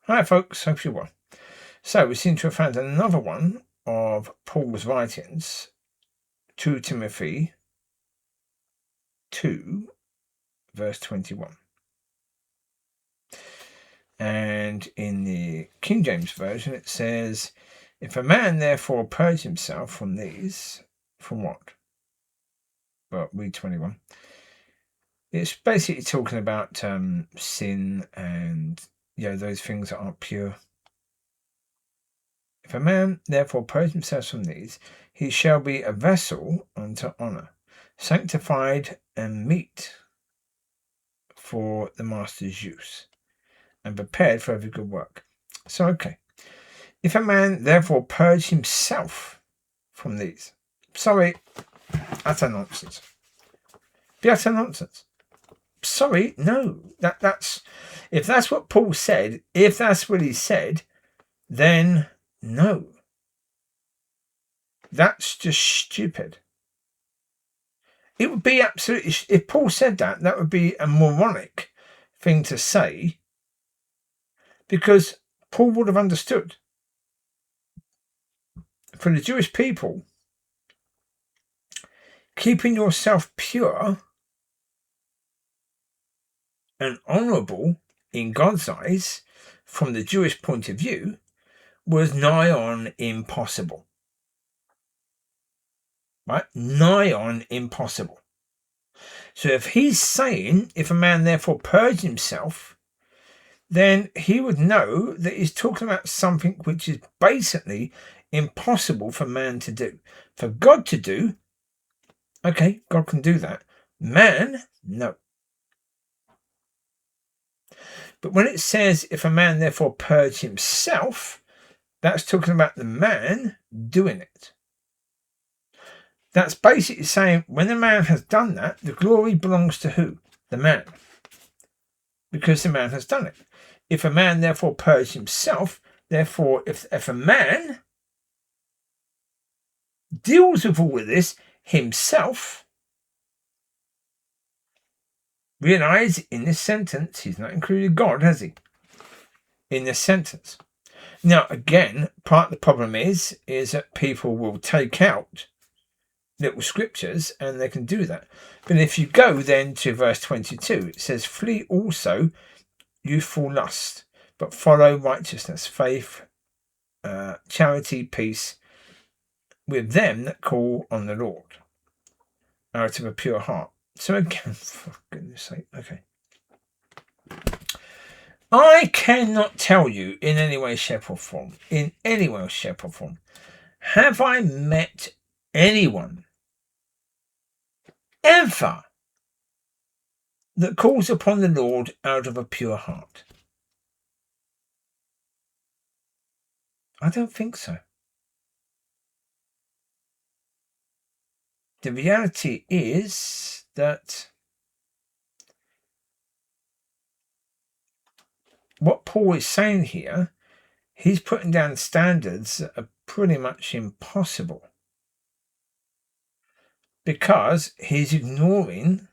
Hi folks, hope you're well. So we seem to have found another one of Paul's writings, 2 Timothy 2, verse 21. And in the King James Version it says, if a man therefore purge himself from these, from what? Well, read 21. It's basically talking about sin and those things that aren't pure. If a man therefore purge himself from these, he shall be a vessel unto honour, sanctified and meet for the master's use, and prepared for every good work. So, okay. If a man therefore purge himself from these, sorry, utter nonsense. Be utter nonsense. Sorry, no. That's if that's what Paul said, if that's what he said, then no. That's just stupid. It would be absolutely, if Paul said that, that would be a moronic thing to say, because Paul would have understood. For the Jewish people, keeping yourself pure and honourable in God's eyes, from the Jewish point of view, was nigh on impossible. Right? Nigh on impossible. So if he's saying, if a man therefore purge himself, then he would know that he's talking about something which is basically impossible for man to do. For God to do, okay, God can do that. Man, no. But when it says, if a man therefore purge himself, that's talking about the man doing it. That's basically saying when the man has done that, the glory belongs to who? The man. Because the man has done it. If a man therefore purge himself, therefore if a man deals with all of this himself, realize in this sentence, he's not included God, has he? In this sentence. Now, again, part of the problem is that people will take out little scriptures and they can do that. But if you go then to verse 22, it says, flee also youthful lust, but follow righteousness, faith, charity, peace, with them that call on the Lord, out of a pure heart. So again, for goodness sake, okay. I cannot tell you in any way, shape or form, have I met anyone ever that calls upon the Lord out of a pure heart? I don't think so. The reality is that what Paul is saying here, he's putting down standards that are pretty much impossible, because he's ignoring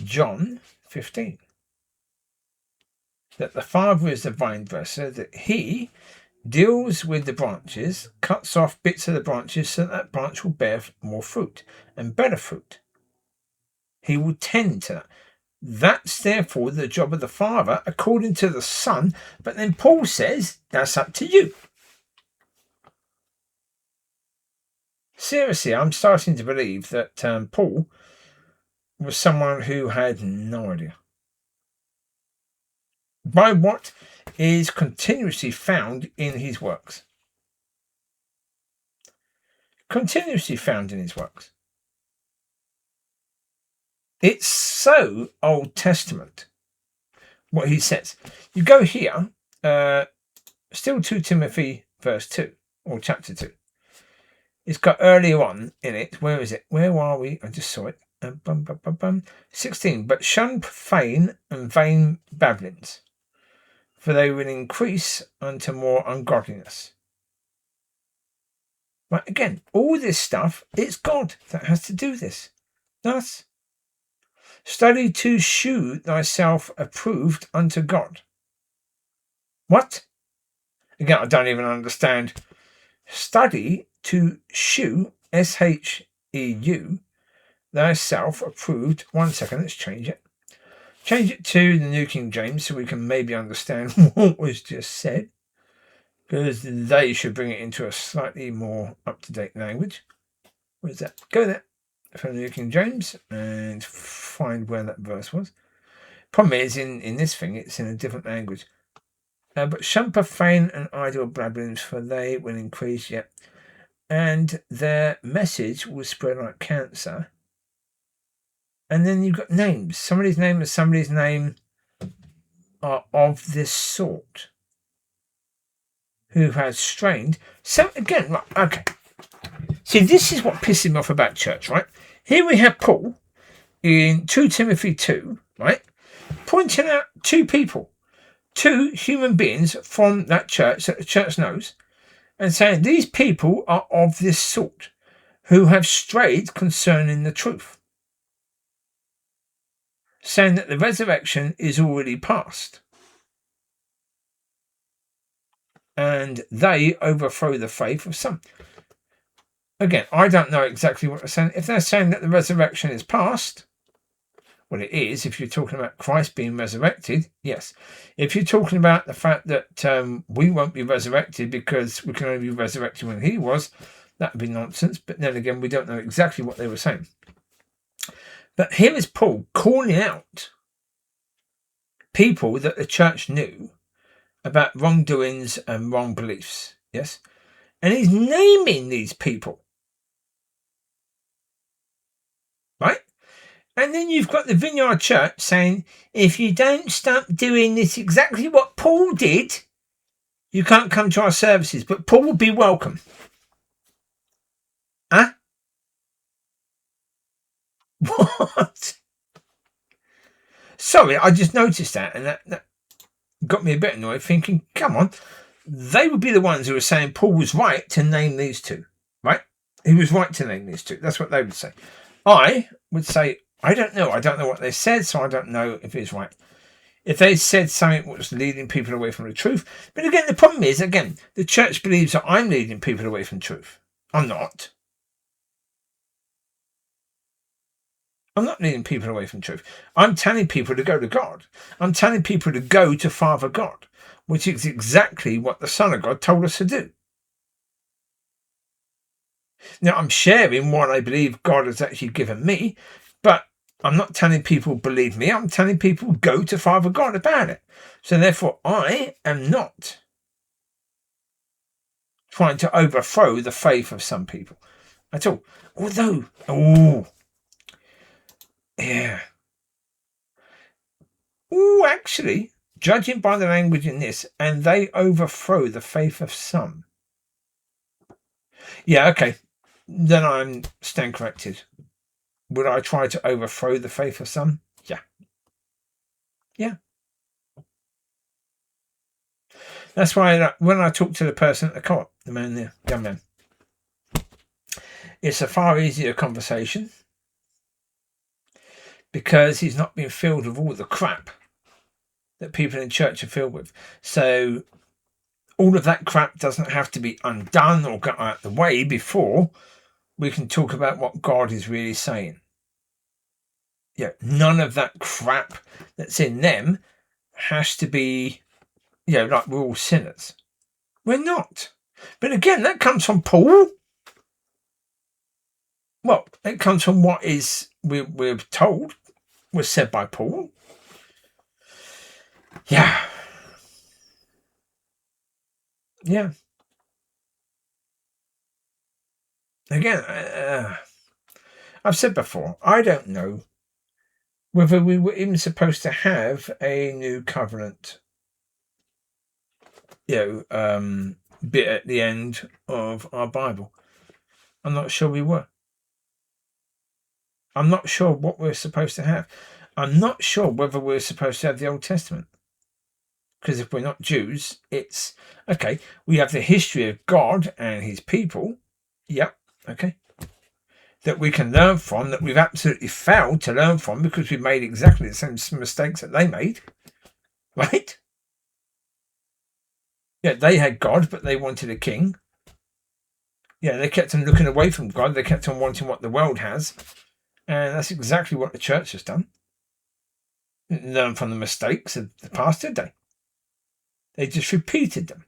John 15. That the Father is the vine dresser, that he deals with the branches, cuts off bits of the branches so that branch will bear more fruit and better fruit. He will tend to that. That's therefore the job of the Father according to the Son. But then Paul says that's up to you. Seriously, I'm starting to believe that Paul was someone who had no idea. By what is continuously found in his works. Continuously found in his works. It's so Old Testament, what he says. You go here, still 2 Timothy verse 2, or chapter 2. It's got earlier on in it, where is it? Where are we? I just saw it. 16. But shun profane and vain babblings, for they will increase unto more ungodliness. Right, again, all this stuff, it's God that has to do this. Thus, study to shew thyself approved unto God. What? Again, I don't even understand. Study to shew, SHEU, thyself approved. 1 second, let's change it. Change it to the New King James so we can maybe understand what was just said. Because they should bring it into a slightly more up-to-date language. Where's that? Go there. From the New King James and find where that verse was. Problem is, in this thing, it's in a different language. But shun profane and idle blabberings, for they will increase yet. And their message will spread like cancer. And then you've got names. Somebody's name and somebody's name are of this sort. Who has strained. So again, right, okay. See, this is what pisses me off about church, right? Here we have Paul in 2 Timothy 2, right? Pointing out two people, two human beings from that church that the church knows, and saying these people are of this sort, who have strayed concerning the truth. Saying that the resurrection is already past. And they overthrow the faith of some. Again, I don't know exactly what they're saying. If they're saying that the resurrection is past, well, it is. If you're talking about Christ being resurrected, yes. If you're talking about the fact that we won't be resurrected because we can only be resurrected when he was, that would be nonsense. But then again, we don't know exactly what they were saying. But here is Paul calling out people that the church knew about wrongdoings and wrong beliefs. Yes? And he's naming these people. Right? And then you've got the Vineyard Church saying, if you don't stop doing this exactly what Paul did, you can't come to our services. But Paul will be welcome. Huh? What? Sorry, I just noticed that, and that got me a bit annoyed, thinking, come on, they would be the ones who were saying Paul was right to name these two, right? He was right to name these two. That's what they would say. I would say, I don't know. I don't know what they said, so I don't know if it's right. If they said something that was leading people away from the truth. But again, the problem is, again, the church believes that I'm leading people away from truth. I'm not. I'm not leading people away from truth. I'm telling people to go to God. I'm telling people to go to Father God, which is exactly what the Son of God told us to do. Now, I'm sharing what I believe God has actually given me, but I'm not telling people believe me. I'm telling people go to Father God about it. So therefore, I am not trying to overthrow the faith of some people at all. Although, actually, judging by the language in this, and they overthrow the faith of some. Yeah, okay. Then I'm stand corrected. Would I try to overthrow the faith of some? Yeah. Yeah. That's why when I talk to the person at the co-op, the man there, young man, it's a far easier conversation because he's not been filled with all the crap that people in church are filled with. So all of that crap doesn't have to be undone or got out of the way before we can talk about what God is really saying. Yeah, none of that crap that's in them has to be, like we're all sinners. We're not. But again, that comes from Paul. Well, it comes from what is we're told was said by Paul. Yeah. Yeah. Again, I've said before, I don't know whether we were even supposed to have a new covenant, bit at the end of our Bible. I'm not sure we were. I'm not sure what we're supposed to have. I'm not sure whether we're supposed to have the Old Testament. Because if we're not Jews, it's, okay, we have the history of God and his people. Yep, okay. That we can learn from, that we've absolutely failed to learn from because we've made exactly the same mistakes that they made. Right? Yeah, they had God, but they wanted a king. Yeah, they kept on looking away from God. They kept on wanting what the world has. And that's exactly what the church has done. Didn't learn from the mistakes of the past, did they? They just repeated them.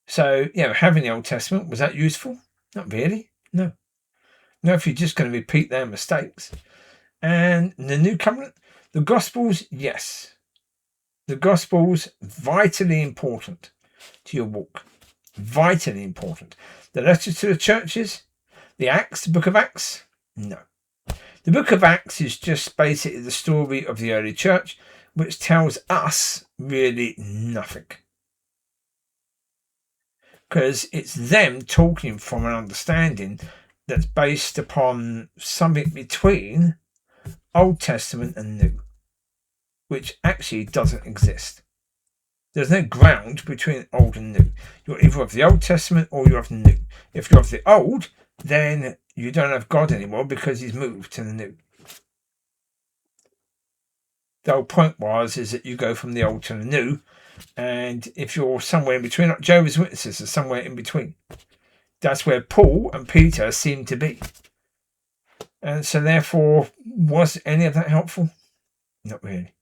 So, having the Old Testament, was that useful? Not really. No. No, if you're just going to repeat their mistakes. And the New Covenant, the Gospels, yes. The Gospels, vitally important to your walk. Vitally important. The letters to the churches, the Acts, the book of Acts, no. The book of Acts is just basically the story of the early church, which tells us really nothing. Because it's them talking from an understanding that's based upon something between Old Testament and New, which actually doesn't exist. There's no ground between old and new. You're either of the Old Testament or you're of the New. If you're of the old, then you don't have God anymore because he's moved to the new. The whole point is that you go from the old to the new, and if you're somewhere in between, like Jehovah's Witnesses are somewhere in between. That's where Paul and Peter seem to be. And so therefore, was any of that helpful? Not really.